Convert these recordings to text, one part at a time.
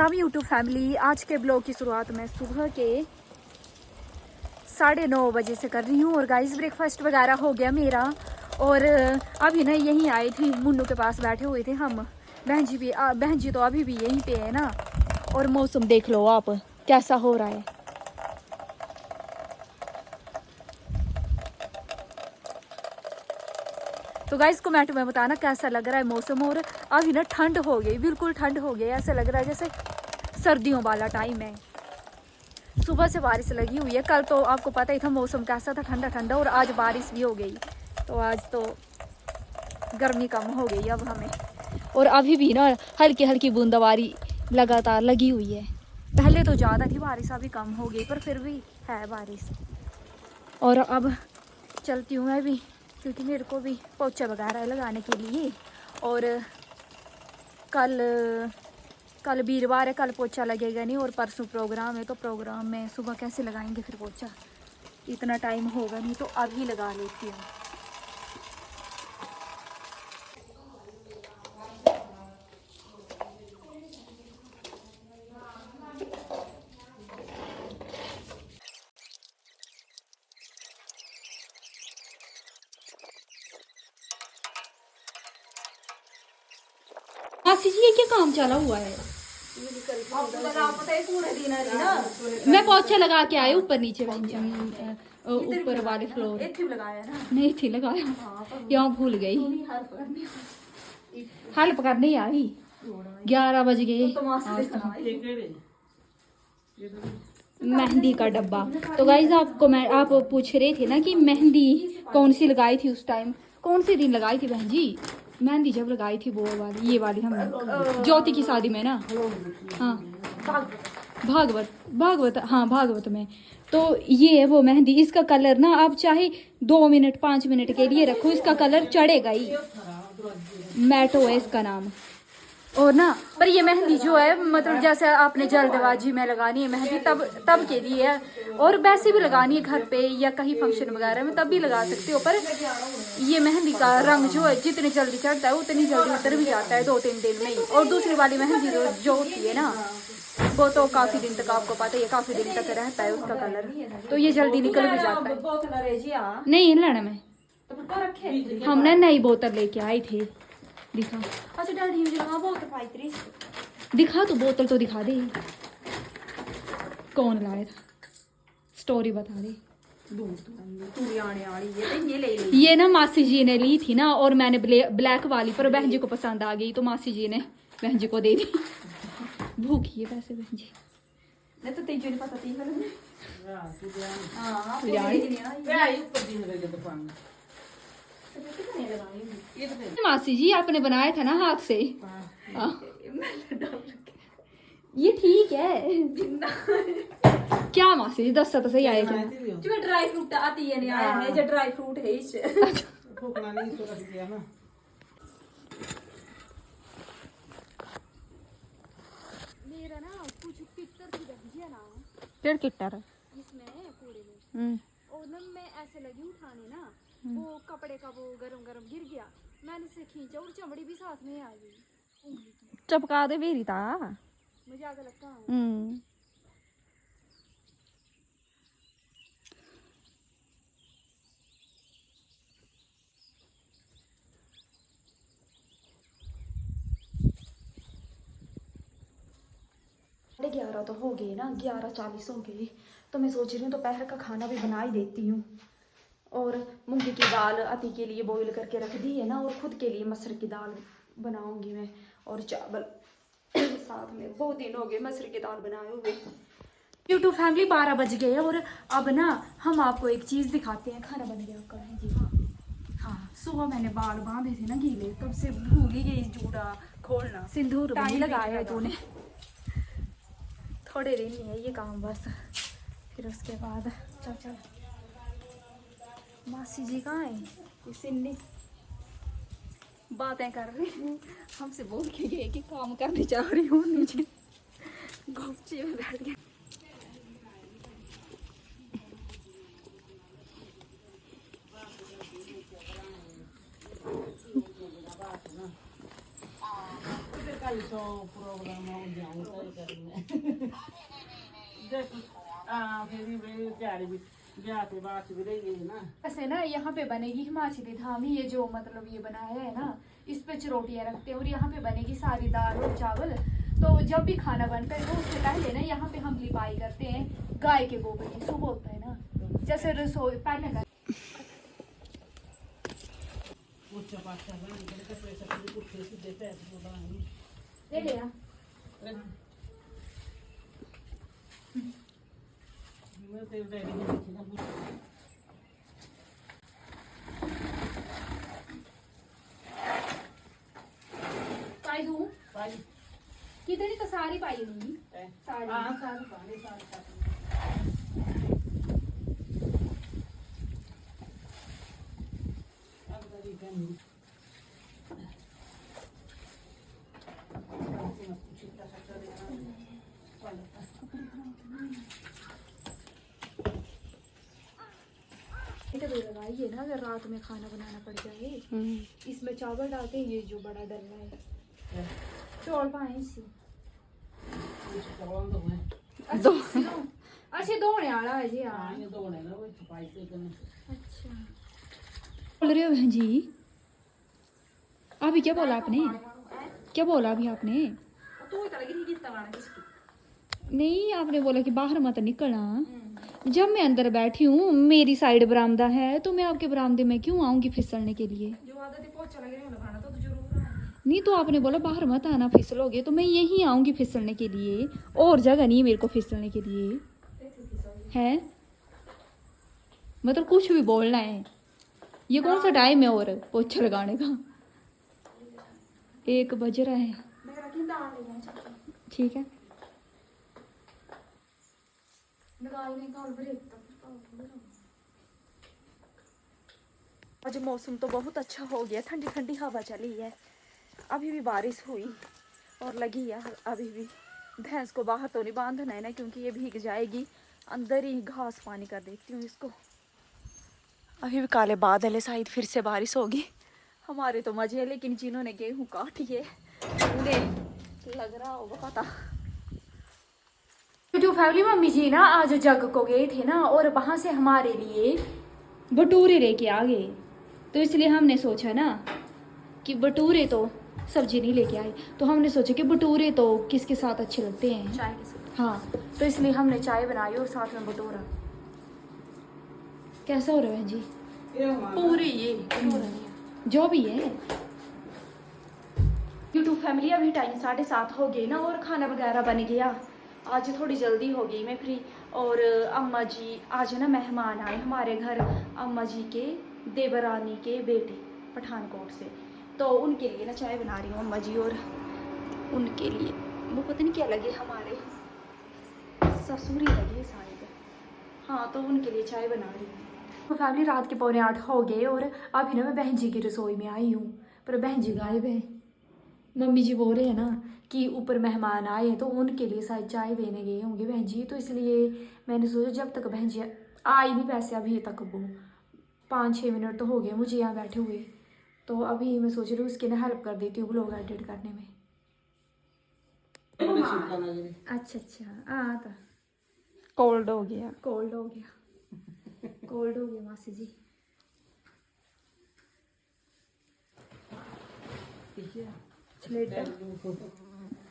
अब YouTube family, आज के ब्लॉग की शुरुआत मैं सुबह के 9:30 बजे से कर रही हूँ। और गाइस ब्रेकफास्ट वगैरह हो गया मेरा। और अभी ना यहीं आई थी, मुन्नू के पास बैठे हुए थे हम। बहन जी तो अभी भी यहीं पे है ना। और मौसम देख लो आप कैसा हो रहा है। तो गाइस कमेंट में बताना कैसा लग रहा है मौसम। और अभी ना ठंड हो गई, बिल्कुल ठंड हो गई, ऐसा लग रहा है जैसे सर्दियों वाला टाइम है। सुबह से बारिश लगी हुई है। कल तो आपको पता ही था मौसम कैसा था, ठंडा ठंडा। और आज बारिश भी हो गई, तो आज तो गर्मी कम हो गई अब हमें। और अभी भी ना हल्की हल्की बूंदाबांदी लगातार लगी हुई है। पहले तो ज़्यादा थी बारिश, अभी कम हो गई, पर फिर भी है बारिश। और अब चलती हूँ मैं भी, क्योंकि मेरे को भी पोछा वगैरह लगाने के लिए। और कल वीरवार है, कल पोछा लगेगा नहीं। और परसों प्रोग्राम है, तो प्रोग्राम में सुबह कैसे लगाएंगे फिर पोछा, इतना टाइम होगा नहीं, तो अभी लगा लेती हूँ। मासी जी ये क्या काम चला हुआ है? मैं पोछा लगा के आई ऊपर नीचे, ऊपर वाले फ्लोर लगाया ना, नहीं थी लगाया, यहाँ भूल गई। हेल्प करने आई, 11 बज गए। मेहंदी का डब्बा। तो गाइज आप पूछ रहे थे ना कि मेहंदी कौन सी लगाई थी उस टाइम, कौन सी दिन लगाई थी बहन जी? मेहंदी जब लगाई थी वो वाली, ये वाली हमने ज्योति की शादी में ना। हाँ भागवत, हाँ भागवत में। तो ये है वो मेहंदी। इसका कलर ना आप चाहे 2 मिनट 5 मिनट के लिए रखो, इसका कलर चढ़ेगा ही। मैटो है इसका नाम। और ना पर ये मेहंदी जो है, मतलब जैसे आपने जल्दबाजी में लगानी है मेहंदी तब के लिए है। और वैसे भी लगानी है घर पे या कहीं फंक्शन वगैरह में, तब भी लगा सकते हो। पर ये मेहंदी का रंग जो है जितनी जल्दी चढ़ता है उतनी जल्दी उतर भी जाता है 2-3 दिन में ही। और दूसरी वाली मेहंदी जो होती है ना, वो तो काफी दिन तक, आपको पता ही है, काफी दिन तक रहता है उसका कलर, तो ये जल्दी निकल भी जाता है। नहीं लेना मैं, हमने नई बोतल लेके आई थी। दिखा, अच्छा डैडी मुझे लगा बोतल पाई थी। दिखा तो, बोतल तो दिखा दे, कौन लाया था, स्टोरी बता दे। ये ना मासी जी ने ली थी ना, और मैंने ब्लैक वाली, पर बहन जी को पसंद आ गई, तो मासी जी ने बहन जी को दे दी। भूखी है वैसे बहन जी। नहीं तो तेजो नहीं पता थी। मासी जी आपने बनाया था ना हाथ से। ये ठीक है क्या मासी जी, 10 तो सही आए क्या? जो ड्राई फ्रूट आती है नहीं आया है, जो ड्राई फ्रूट है इस मेरा ना कुछ पिक्चर की है ना, पेड़ किट्टर इसमें पूरे में। और ना मैं ऐसे लगी उठाने ना, वो कपड़े का वो गरम गरम गिर गया, मैंने से खींचा और चमड़ी भी साथ में आ गई उंगली की। चपका दे बेरी था, मुझे आगे लगता है। साढ़े 11 तो हो गए ना, 11:40 हो गए। तो मैं सोच रही हूँ दोपहर का खाना भी बना ही देती हूँ। और मूंगी की दाल अति के लिए बॉईल करके रख दी है ना, और खुद के लिए मसूर की दाल बनाऊंगी मैं, और चावल साथ में। बहुत दिन हो गए मसूर की दाल बनाए हुए। यूट्यूब फैमिली 12 बज गए। और अब ना हम आपको एक चीज़ दिखाते हैं। खाना बन गया आपका है जी? हाँ, सुबह मैंने बाल बांधे थे ना गीले, तब से भूल ही गई जूड़ा खोलना। सिंदूर नहीं लगाया है तूने? थोड़े दिन ही है ये काम बस, फिर उसके बाद चल। मासी जी कहाँ है? सिन्नी बातें कर रही, हमसे बोल के गए कि काम करने जा रही हूँ नीचे गुपची में बैठ गया। ऐसे ना यहाँ पे बनेगी हिमाचली धामी, ये जो मतलब ये बनाया है ना, इस पे रोटियां रखते हैं और यहाँ पे बनेगी सारी दाल और चावल। तो जब भी खाना बनता है तो उससे पहले ना यहाँ पे हम लिपाई करते हैं गाय के गोबर की, सुबह होता है ना, जैसे रसोई पहले का। ले ले यार। पाई दूं? कितनी तो सारी पाई दूंगी, सारी। लगाइए ना, अगर रात में खाना बनाना पड़ जाए, इसमें चावल डालते हैं, ये जो बड़ा डलना है चौल पाए इसी अच्छे धोने वाला है जी। अच्छा बोल रहे हो बहन जी, अभी क्या बोला आपने, क्या बोला अभी आपने? नहीं, आपने बोला कि बाहर मत निकलना। जब मैं अंदर बैठी हूँ, मेरी साइड बरामदा है, तो मैं आपके बरामदे में क्यों आऊंगी फिसलने के लिए? नहीं, तो आपने बोला बाहर मत आना फिसलोगे, तो मैं यहीं आऊंगी फिसलने के लिए, और जगह नहीं मेरे को फिसलने के लिए है। मतलब कुछ भी बोलना है। ये कौन सा टाइम है और पोछा लगाने का? 1 बज रहा है। ठीक है। आज मौसम तो बहुत अच्छा हो गया, ठंडी ठंडी हवा चली है। अभी भी बारिश हुई और लगी है अभी भी। भैंस को बाहर तो नहीं बांधना है ना, क्योंकि ये भीग जाएगी। अंदर ही घास पानी कर देती हूँ इसको। अभी भी काले बादल है, शायद फिर से बारिश होगी। हमारे तो मजे है, लेकिन जिन्होंने गेहूँ काटी है उन्हें लग रहा होगा पता। यूट्यूब फैमिली, मम्मी जी ना आज जग को गए थे ना, और वहां से हमारे लिए भटूरे लेके आ गए। तो इसलिए हमने सोचा ना कि भटूरे तो सब्जी नहीं लेके आए, तो हमने सोचा कि भटूरे तो किसके साथ अच्छे लगते हैं, चाय के साथ। हाँ, तो इसलिए हमने चाय बनाई और साथ में भटूरा। कैसा हो रहा है जी? पूरी ये जो भी है। यूट्यूब फैमिली, अभी टाइम 7:30 हो गए ना, और खाना वगैरह बन गया। आज थोड़ी जल्दी हो गई मैं फ्री। और अम्मा जी आज ना मेहमान आए हमारे घर, अम्मा जी के देवरानी के बेटे पठानकोट से, तो उनके लिए ना चाय बना रही हूँ अम्मा जी, और उनके लिए वो पता नहीं क्या लगे, हमारे ससुरी लगे शायद। हाँ, तो उनके लिए चाय बना रही हूँ। तो फैमिली, रात के 7:45 हो गए और अभी ना मैं बहन जी की रसोई में आई हूँ, पर बहन जी गायब है। मम्मी जी बोल रहे हैं ना कि ऊपर मेहमान आए हैं, तो उनके लिए शायद चाय देने गए होंगे बहन जी। तो इसलिए मैंने सोचा जब तक बहन जी आई नहीं, वैसे अभी तक वो 5-6 मिनट तो हो गए मुझे यहाँ बैठे हुए, तो अभी मैं सोच रही हूँ उसकी ना हेल्प कर देती हूँ ब्लॉग एडिट करने में। अच्छा अच्छा, हाँ तो कोल्ड हो गया, कोल्ड हो गया, कोल्ड हो गया मासी जी।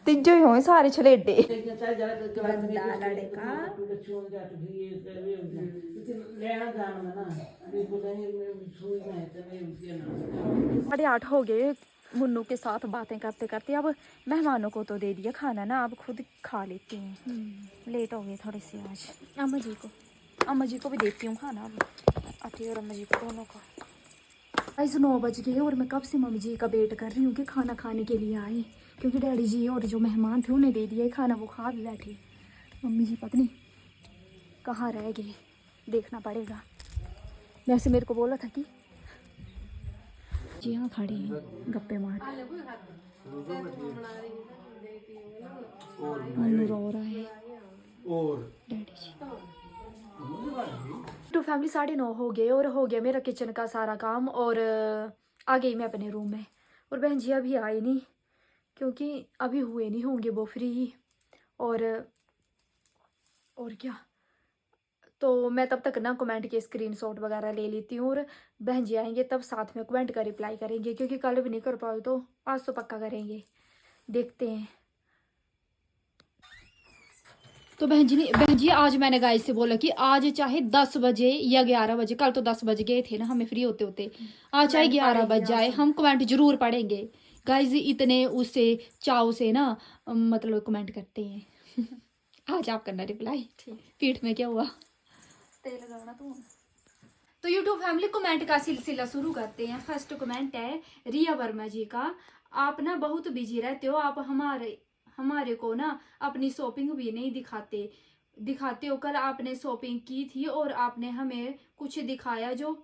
तिजो ही होए सारे छलेडे। साढ़े 8 हो गए मुन्नू के साथ बातें करते करते। अब मेहमानों को तो दे दिया खाना ना, अब खुद खा लेती हूँ। लेट हो गए थोड़े से आज। अम्मा जी को भी देती हूँ खाना अब, आती और अम्मा जी को दोनों को। 9 बज गए और मैं कब से मम्मी जी का वेट कर रही हूँ कि खाना खाने के लिए आए, क्योंकि डैडी जी और जो मेहमान थे उन्हें दे दिया खाना, वो खा भी बैठे। मम्मी जी पता नहीं कहाँ रह गए, देखना पड़ेगा। वैसे मेरे को बोला था कि जी हाँ खड़े हैं गप्पे मार। मन्नू रो रहा है और डैडी जी। तो फैमिली 9:30 हो गए और हो गया मेरा किचन का सारा काम, और आ गई मैं अपने रूम में। और बहन जी अभी आई नहीं, क्योंकि अभी हुए नहीं होंगे वो फ्री। और क्या। तो मैं तब तक ना कमेंट के स्क्रीनशॉट वगैरह ले लेती हूँ, और बहन जी आएंगे तब साथ में कमेंट का रिप्लाई करेंगे, क्योंकि कल भी नहीं कर पाए तो आज तो पक्का करेंगे, देखते हैं। तो बहन जी आज मैंने गाइस से बोला कि आज चाहे 10 बजे या 11 बजे, कल तो 10 बज गए थे ना हमें फ्री होते होते, आज चाहे 11 बज जाए हम कमेंट जरूर पढ़ेंगे गाइस। इतने उससे चाव से ना मतलब कमेंट करते हैं। आज आप करना रिप्लाई। पीठ में क्या हुआ, तेल लगाना तो यूट्यूब फैमिली कमेंट का सिलसिला शुरू करते हैं। फर्स्ट कमेंट है रिया वर्मा जी का। आप ना बहुत बिजी रहते हो, आप हमारे को ना अपनी शॉपिंग भी नहीं दिखाते हो। कल आपने शॉपिंग की थी और आपने हमें कुछ दिखाया जो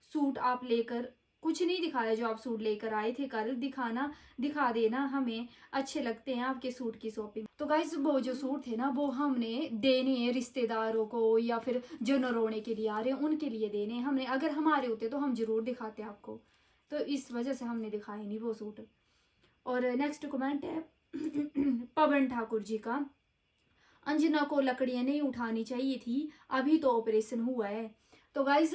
सूट आप लेकर कुछ नहीं दिखाया जो आप सूट लेकर आए थे कल। दिखा देना, हमें अच्छे लगते हैं आपके सूट की शॉपिंग। तो गाइस वो जो सूट थे ना वो हमने देने हैं रिश्तेदारों को, या फिर जो नरोने के लिए आ रहे हैं उनके लिए देने हैं हमने। अगर हमारे होते तो हम जरूर दिखाते आपको, तो इस वजह से हमने दिखाए नहीं वो सूट। और नेक्स्ट कमेंट है पवन ठाकुर जी का। अंजना को लकड़ियां नहीं उठानी चाहिए थी, अभी तो ऑपरेशन हुआ है। तो गाइस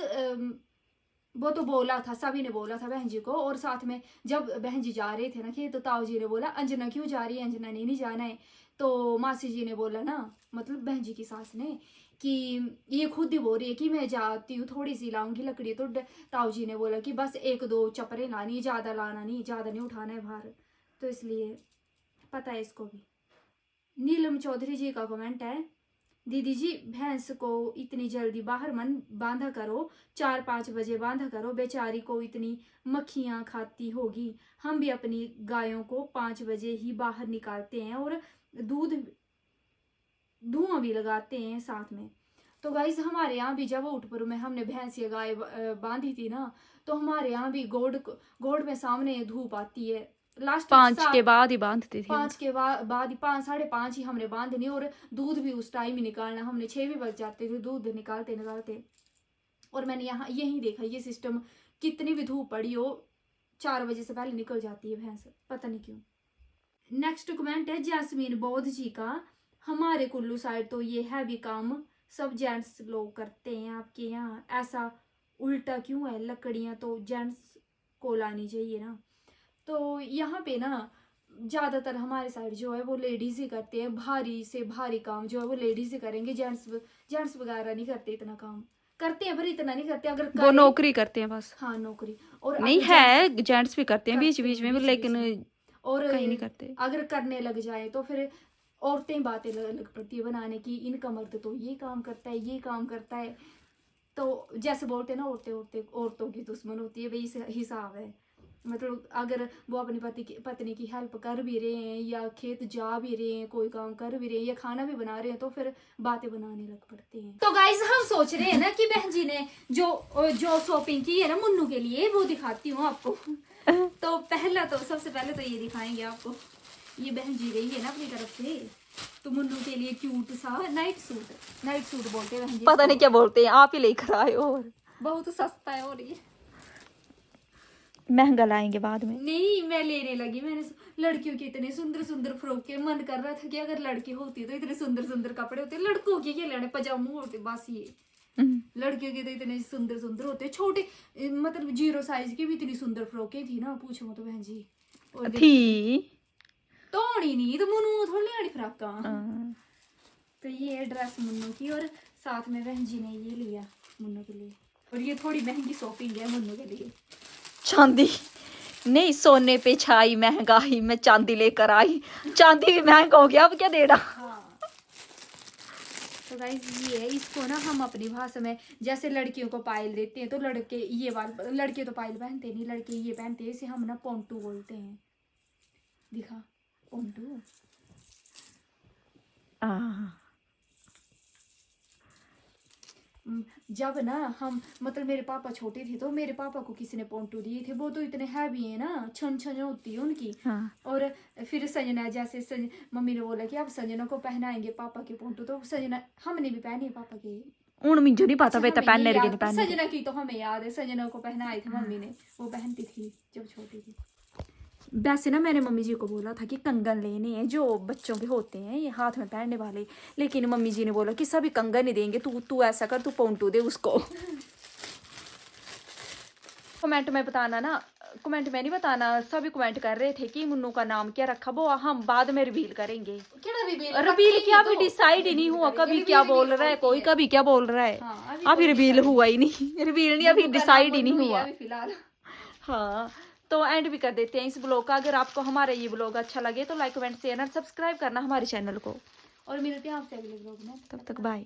वो तो बोला था, सभी ने बोला था बहन जी को। और साथ में जब बहन जी जा रहे थे ना कि, तो ताऊ जी ने बोला अंजना क्यों जा रही है, अंजना ने नहीं जाना है। तो मासी जी ने बोला ना, मतलब बहन जी की सास ने, कि ये खुद ही बोल रही है कि मैं जाती हूँ थोड़ी सी लाऊंगी लकड़ी। तो ताऊ जी ने बोला कि बस 1-2 चपरे लानी, ज्यादा लाना नहीं, ज्यादा नहीं उठाना है भार, तो इसलिए पता है इसको भी। नीलम चौधरी जी का कमेंट है, दीदी जी भैंस को इतनी जल्दी बाहर मन बांधा करो, 4-5 बजे बांधा करो, बेचारी को इतनी मक्खियां खाती होगी। हम भी अपनी गायों को 5 बजे ही बाहर निकालते हैं और धुआं भी लगाते हैं साथ में। तो गाइज हमारे यहाँ भी जब उठपुर में हमने भैंस या गाय बांधी थी ना, तो हमारे यहाँ भी गोड़ में सामने धूप आती है। लास्ट 5 के बाद ही बांधते थे, 5 के बाद ही 5-5:30 ही हमने बांधनी। और दूध भी उस टाइम ही निकालना, हमने 6 भी बज जाते थे दूध निकालते। और मैंने यहाँ यही देखा ये सिस्टम, कितनी भी धूप पड़ी हो 4 बजे से पहले निकल जाती है भैंस, पता नहीं क्यों। नेक्स्ट कमेंट है जैस्मीन बौद्ध जी का। हमारे कुल्लू साइड तो ये है भी काम सब जेंट्स लोग करते हैं, आपके यहाँ ऐसा उल्टा क्यों है? लकड़ियां तो जेंट्स को लानी चाहिए ना। तो यहाँ पे ना ज्यादातर हमारे साइड जो है वो लेडीज ही करते हैं, भारी से भारी काम जो है वो लेडीज ही करेंगे, जेंट्स वगैरह नहीं करते। इतना काम करते हैं पर इतना नहीं करते, अगर वो नौकरी करते हैं बस। हाँ नौकरी, और नहीं है जेंट्स भी करते हैं बीच बीच में, लेकिन और कहीं नहीं करते। अगर करने लग जाए तो फिर औरतें बातें लग पड़ती है बनाने की, इनका मर्द तो ये काम करता है, ये काम करता है। तो जैसे बोलते हैं ना औरतों की दुश्मन होती है, वही हिसाब है। मतलब अगर वो अपनी पत्नी की हेल्प कर भी रहे हैं, या खेत जा भी रहे हैं, कोई काम कर भी रहे हैं, या खाना भी बना रहे हैं, तो फिर बातें बनाने लग पड़ते हैं। तो गाइस हम सोच रहे हैं ना कि बहन जी ने जो शॉपिंग की है ना मुन्नू के लिए, वो दिखाती हूँ आपको। तो सबसे पहले तो ये दिखाएंगे आपको। ये बहन जी रही है ना अपनी तरफ से, तो मुन्नू के लिए क्यूट सा नाइट सूट बोलते हैं बहन जी, पता नहीं क्या बोलते हैं, आप ही लेकर आए हो। और बहुत सस्ता है, और ये महंगा लाएंगे बाद में। नहीं मैं लेने लगी, मैंने लड़कियों के इतने सुंदर सुंदर फ्रॉक के मन कर रहा था कि अगर लड़की होती तो इतने सुंदर सुंदर कपड़े होते। लड़कों के क्या लेने, पजामू होते बस। ये लड़कियों के तो इतने सुंदर सुंदर होते, छोटे मतलब 0 साइज की भी इतनी सुंदर फ्रॉकें थी ना, पूछो मत बहन जी। थी तोड़ी नहीं तो मुन्नू थोड़ी आड़ी फ्रॉक का। तो ये ड्रेस मुन्नू की, और साथ में बहन जी ने ये लिया मुन्नू के लिए। और ये थोड़ी महंगी शॉपिंग है मुन्नू के लिए। चांदी नहीं, सोने पे छाई महंगाई, मैं चांदी लेकर आई, चांदी भी महंगा हो गया, अब क्या देना। हाँ। तो गाइस ये है, इसको ना हम अपनी भाषा में जैसे लड़कियों को पायल देते हैं, तो लड़के तो पायल पहनते नहीं, लड़के ये पहनते हैं, इसे हम ना पोंटू बोलते हैं। दिखा पोंटू। जब ना हम मतलब मेरे पापा छोटे थे तो मेरे पापा को किसी ने पोंटू दिए थे, वो तो इतने हैवी है ना, छन होती है उनकी। हाँ। और फिर संजना जैसे मम्मी ने बोला कि अब संजना को पहनाएंगे पापा के पोंटू, तो संजना हमने भी पहने पापा के। उन मुझे नहीं पता बेटा पहनने लगे पहनने। संजना की तो हमें याद है, संजना को पहनाए थे मम्मी ने, वो पहनती थी जब छोटी थी। वैसे ना मैंने मम्मी जी को बोला था कि कंगन लेने हैं जो बच्चों के होते हैं ये हाथ में पहनने वाले, लेकिन मम्मी जी ने बोला कि सभी कंगन नहीं देंगे, तू तू ऐसा कर, तू पौंटू दे उसको। कमेंट में बताना ना, कमेंट में नहीं बताना, सभी कमेंट कर रहे थे कि मुन्नू का नाम क्या रखा, वो हम बाद में रिवील करेंगे। रिवील क्या, अभी डिसाइड ही नहीं हुआ, कभी क्या बोल रहा है कोई, कभी क्या बोल रहा है। अभी रिवील हुआ ही नहीं, रिवील नहीं, अभी डिसाइड ही नहीं हुआ फिलहाल। हाँ, तो एंड भी कर देते हैं इस ब्लॉग का। अगर आपको हमारा ये ब्लॉग अच्छा लगे तो लाइक कमेंट शेयर और सब्सक्राइब करना हमारे चैनल को। और मिलते हैं आपसे अगले ब्लॉग में, तब तक बाय।